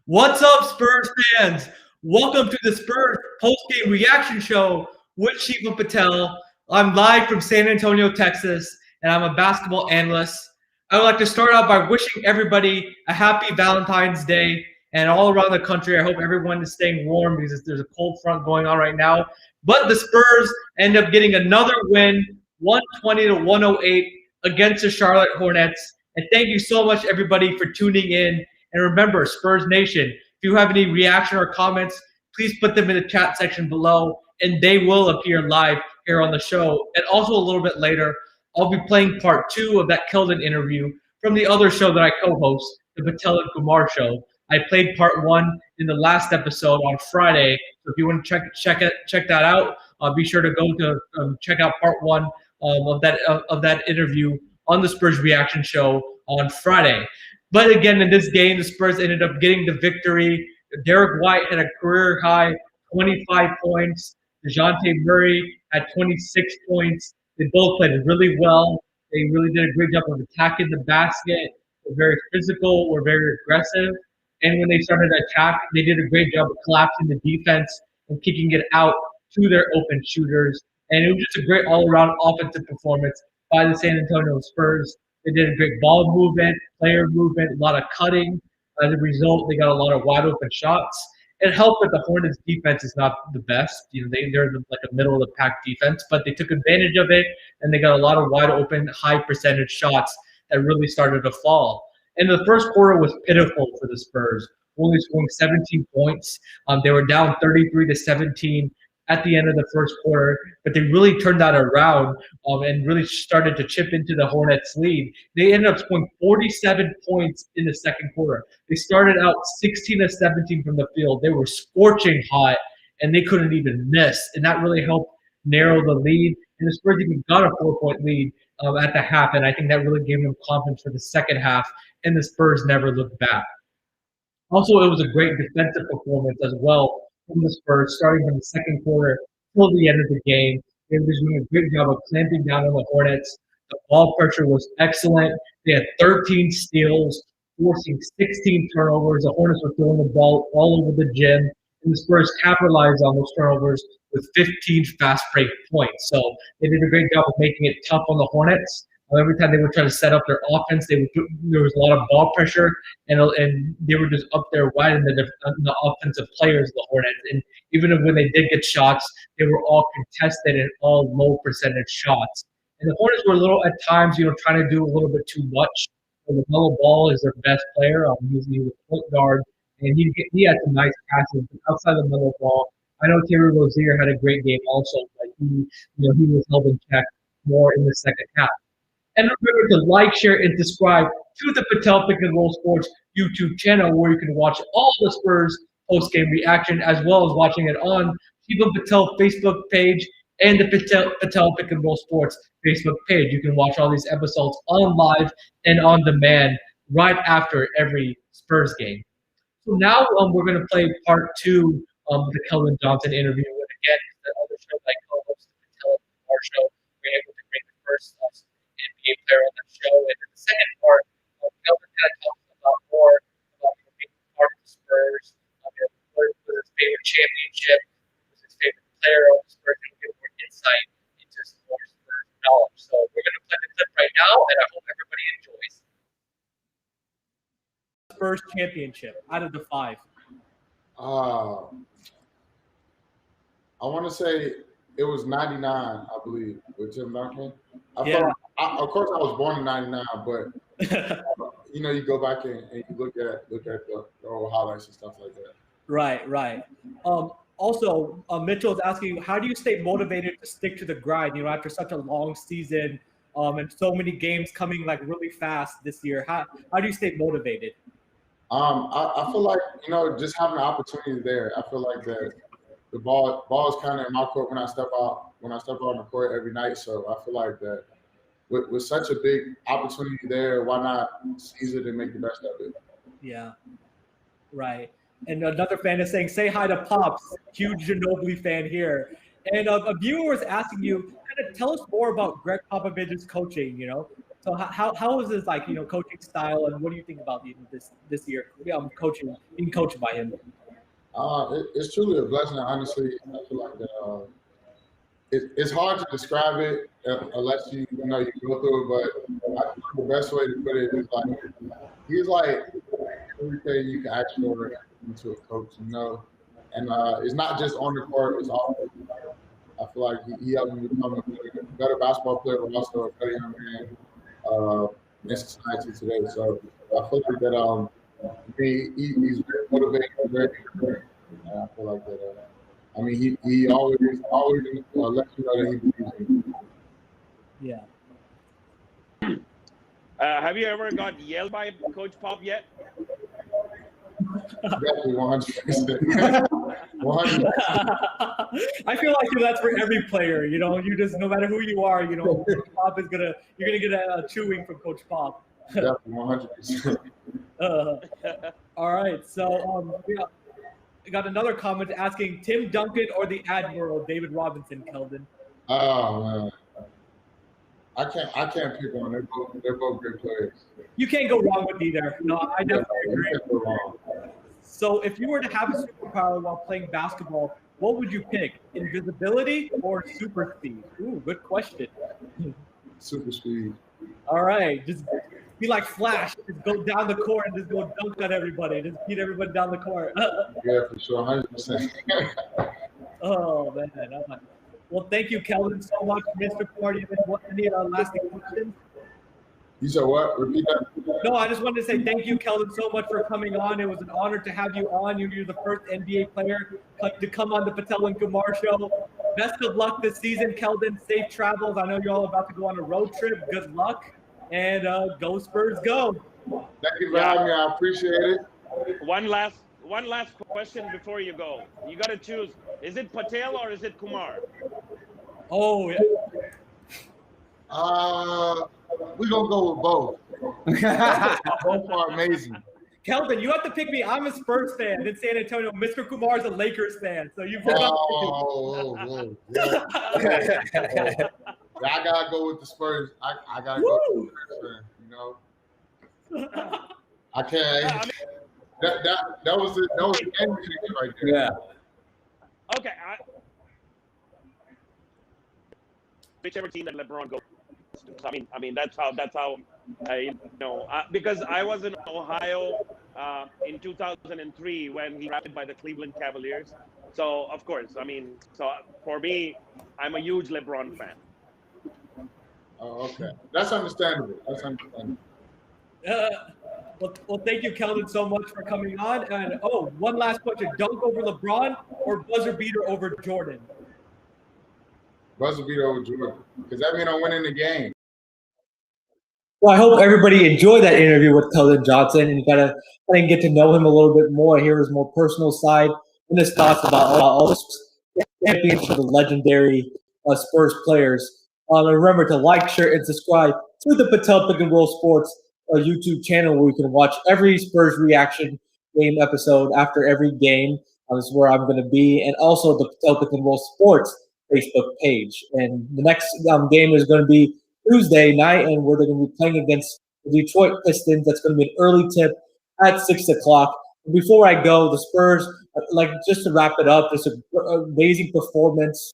What's up, Spurs fans? Welcome to the Spurs post-game reaction show with Shivam Patel. I'm live from San Antonio, Texas, and I'm a basketball analyst. I would like to start out by wishing everybody a happy Valentine's Day, and all around the country, I hope everyone is staying warm because there's a cold front going on right now. But the Spurs end up getting another win, 120 to 108 against the Charlotte Hornets. And thank you so much, everybody, for tuning in. And remember, Spurs Nation, if you have any reaction or comments, please put them in the chat section below, and they will appear live here on the show. And also a little bit later, I'll be playing part 2 of that Keldon interview from the other show that I co-host, the Patel and Kumar Show. I played part 1 in the last episode on Friday. So if you want to check that out, be sure to go to check out part 1 of that interview on the Spurs Reaction Show on Friday. But again, in this game, the Spurs ended up getting the victory. Derek White had a career high 25 points. DeJounte Murray had 26 points. They both played really well. They really did a great job of attacking the basket. Were very physical, were very aggressive. And when they started to attack, they did a great job of collapsing the defense and kicking it out to their open shooters. And it was just a great all-around offensive performance by the San Antonio Spurs. They did a great ball movement, player movement, a lot of cutting. As a result, they got a lot of wide open shots. It helped that the Hornets' defense is not the best. They're like a middle of the pack defense, but they took advantage of it, and they got a lot of wide open, high percentage shots that really started to fall. And the first quarter was pitiful for the Spurs, only scoring 17 points. They were down 33 to 17 at the end of the first quarter, but they really turned that around and really started to chip into the Hornets' lead. They ended up scoring 47 points in the second quarter. They started out 16 to 17 from the field. They were scorching hot, and they couldn't even miss, and that really helped narrow the lead. And the Spurs even got a 4-point lead at the half, and I think that really gave them confidence for the second half, and the Spurs never looked back. Also, it was a great defensive performance as well from the Spurs, starting from the second quarter till the end of the game. They were doing a great job of clamping down on the Hornets. The ball pressure was excellent. They had 13 steals, forcing 16 turnovers. The Hornets were throwing the ball all over the gym, and the Spurs capitalized on those turnovers with 15 fast break points. So they did a great job of making it tough on the Hornets. Every time they would try to set up their offense, there was a lot of ball pressure, and they were just up there wide in the offensive players, the Hornets. And even when they did get shots, they were all contested and all low percentage shots. And the Hornets were at times, trying to do a little bit too much. LaMelo Ball is their best player. He's a point guard, and he had some nice passes. But outside of LaMelo Ball, I know Terry Rozier had a great game also, but he was held in check more in the second half. And remember to like, share, and subscribe to the Patel Pick and Roll Sports YouTube channel, where you can watch all the Spurs post-game reaction, as well as watching it on Shivam Patel Facebook page and the Patel Pick and Roll Sports Facebook page. You can watch all these episodes on live and on demand right after every Spurs game. So now we're going to play part 2 of the Keldon Johnson interview. And again, the other show that I co-host, the Patel and Kumar Show, we're able to bring the first NBA player on the show. And in the second part, Keldon kind of talks about more about being part of the Spurs, what his favorite championship, who's his favorite player on the Spurs, and get more insight into some more Spurs knowledge. So we're going to play the clip right now, and I hope everybody enjoys. Spurs championship out of the 5. I want to say it was 99, I believe, with Tim Duncan. Of course, I was born in 99, but you go back and you look at the old highlights and stuff like that. Right. Also, Mitchell is asking, how do you stay motivated to stick to the grind? After such a long season, and so many games coming really fast this year, how do you stay motivated? I feel like just having the opportunity there. I feel like that the ball is kind of in my court when I step out on the court every night. So I feel like that with such a big opportunity there, why not seize it and make the best of it? Yeah, right. And another fan is saying, say hi to Pops, huge Ginobili fan here. And a viewer is asking you, kind of tell us more about Greg Popovich's coaching, So how is his coaching style, and what do you think about this year being coached by him? It's truly a blessing. Honestly, I feel like that. It's hard to describe it unless you go through it. But I think the best way to put it is like he's like everything you can ask for into a coach, And it's not just on the court; it's off. I feel like he helped me become a better basketball player, but also a better young man in society today. So I feel like that. He's very motivating, very encouraging. And I feel like that. I mean, he always lets you know that he believes in you. Yeah. Have you ever got yelled by Coach Pop yet? Definitely 100%. 100%. I feel like that's for every player. You just no matter who you are, Coach Pop you're gonna get a chewing from Coach Pop. Definitely 100%. All right, so I got another comment asking Tim Duncan or the Admiral David Robinson, Keldon. Oh man, I can't pick one. They're both great players. You can't go wrong with either. No, I definitely agree. You can't go wrong. So if you were to have a superpower while playing basketball, what would you pick? Invisibility or super speed? Ooh, good question. Super speed. All right, just be like Flash. Just go down the court and just go dunk on everybody. Just beat everybody down the court. Yeah, for sure, 100%. Oh man. Well, thank you, Keldon, so much, Mr. Kumar. Do you have any lasting questions? You said what? Repeat that. No, I just wanted to say thank you, Keldon, so much for coming on. It was an honor to have you on. You're the first NBA player to come on the Patel and Kumar show. Best of luck this season, Keldon. Safe travels. I know you're all about to go on a road trip. Good luck. And go Spurs, go. Thank you for having me. I appreciate it. One last question before you go. You got to choose. Is it Patel or is it Kumar? Oh, yeah. We're going to go with both. Both are amazing. Keldon, you have to pick me. I'm a Spurs fan in San Antonio. Mr. Kumar's a Lakers fan. So you've got whoa. Yeah. I got to go with the Spurs. I got to go with the Spurs fan, I can't. That was the game changer right there. Yeah. Okay. Whichever team that LeBron goes to. I mean that's how because I was in Ohio in 2003 when he drafted by the Cleveland Cavaliers. So of course, so for me, I'm a huge LeBron fan. Oh, okay. That's understandable. Well, thank you, Keldon, so much for coming on. And one last question: dunk over LeBron or buzzer beater over Jordan? Buzzer beater over Jordan, because that means I'm winning the game. Well, I hope everybody enjoyed that interview with Keldon Johnson, and you got to get to know him a little bit more, hear his more personal side and his thoughts about all the champions for the legendary Spurs players. And remember to like, share, and subscribe to the Patel Pick and Roll Sports YouTube channel, where you can watch every Spurs reaction game episode after every game. This is where I'm going to be, and also the Patel Pick and Roll Sports Facebook page. And the next game is going to be Tuesday night, and we're going to be playing against the Detroit Pistons. That's going to be an early tip at 6 o'clock. Before I go, the Spurs, just to wrap it up, just an amazing performance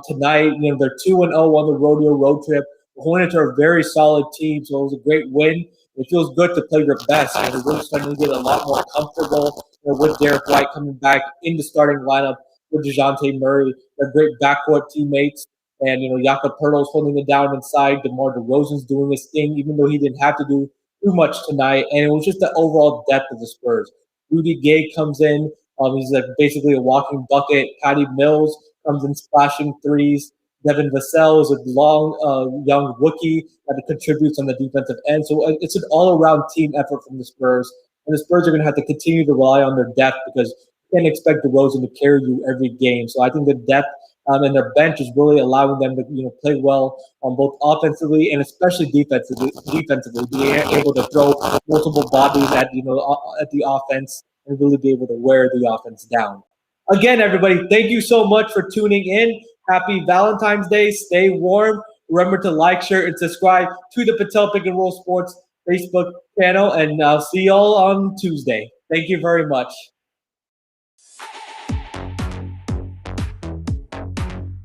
tonight. They're 2-0 on the rodeo road trip. The Hornets are a very solid team, so it was a great win. It feels good to play your best. They're really starting to get a lot more comfortable with Derek White coming back in the starting lineup with DeJounte Murray. They're great backcourt teammates. And, Jakob Poeltl's holding it down inside. DeMar DeRozan's doing his thing, even though he didn't have to do too much tonight. And it was just the overall depth of the Spurs. Rudy Gay comes in. He's basically a walking bucket. Patty Mills comes in splashing threes. Devin Vassell is a long, young rookie that contributes on the defensive end. So it's an all-around team effort from the Spurs. And the Spurs are going to have to continue to rely on their depth, because you can't expect DeRozan to carry you every game. So I think the depth and their bench is really allowing them to play well on both offensively and especially defensively, being able to throw multiple bodies at the offense and really be able to wear the offense down. Again, everybody, thank you so much for tuning in. Happy Valentine's Day. Stay warm. Remember to like, share, and subscribe to the Patel Pick and Roll Sports Facebook channel. And I'll see y'all on Tuesday. Thank you very much.